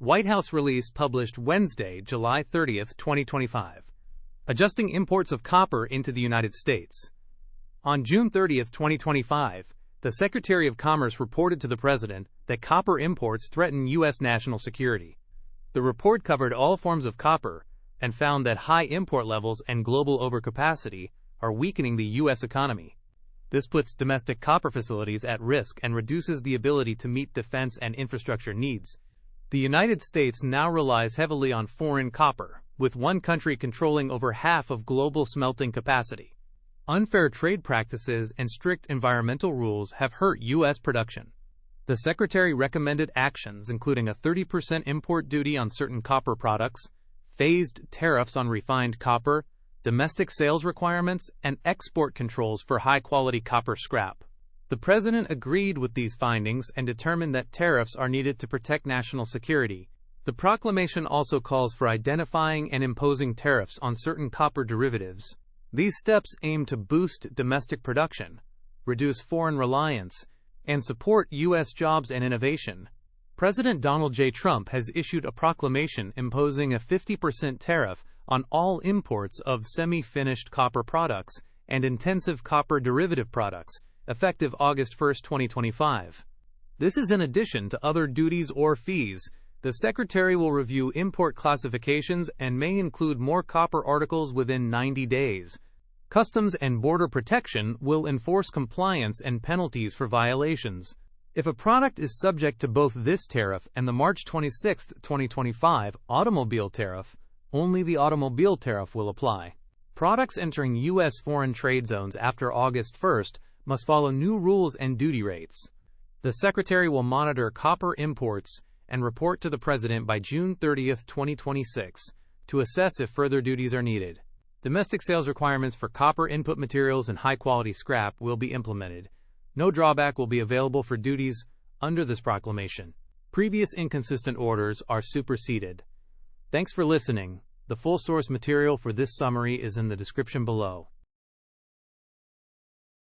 White House release published Wednesday, July 30, 2025. Adjusting imports of copper into the United States. On June 30, 2025, the Secretary of Commerce reported to the President that copper imports threaten U.S. national security. The report covered all forms of copper and found that high import levels and global overcapacity are weakening the U.S. economy. This puts domestic copper facilities at risk and reduces the ability to meet defense and infrastructure needs. The United States now relies heavily on foreign copper, with one country controlling over half of global smelting capacity. Unfair trade practices and strict environmental rules have hurt U.S. production. The Secretary recommended actions including a 30% import duty on certain copper products, phased tariffs on refined copper, domestic sales requirements, and export controls for high-quality copper scrap. The President agreed with these findings and determined that tariffs are needed to protect national security. The proclamation also calls for identifying and imposing tariffs on certain copper derivatives. These steps aim to boost domestic production, reduce foreign reliance, and support U.S. jobs and innovation. President Donald J. Trump has issued a proclamation imposing a 50% tariff on all imports of semi-finished copper products and intensive copper derivative products, effective August 1, 2025. This is in addition to other duties or fees. The Secretary will review import classifications and may include more copper articles within 90 days. Customs and Border Protection will enforce compliance and penalties for violations. If a product is subject to both this tariff and the March 26, 2025 automobile tariff, only the automobile tariff will apply. Products entering U.S. foreign trade zones after August 1 must follow new rules and duty rates. The Secretary will monitor copper imports and report to the President by June 30, 2026, to assess if further duties are needed. Domestic sales requirements for copper input materials and high-quality scrap will be implemented. No drawback will be available for duties under this proclamation. Previous inconsistent orders are superseded. Thanks for listening. The full source material for this summary is in the description below.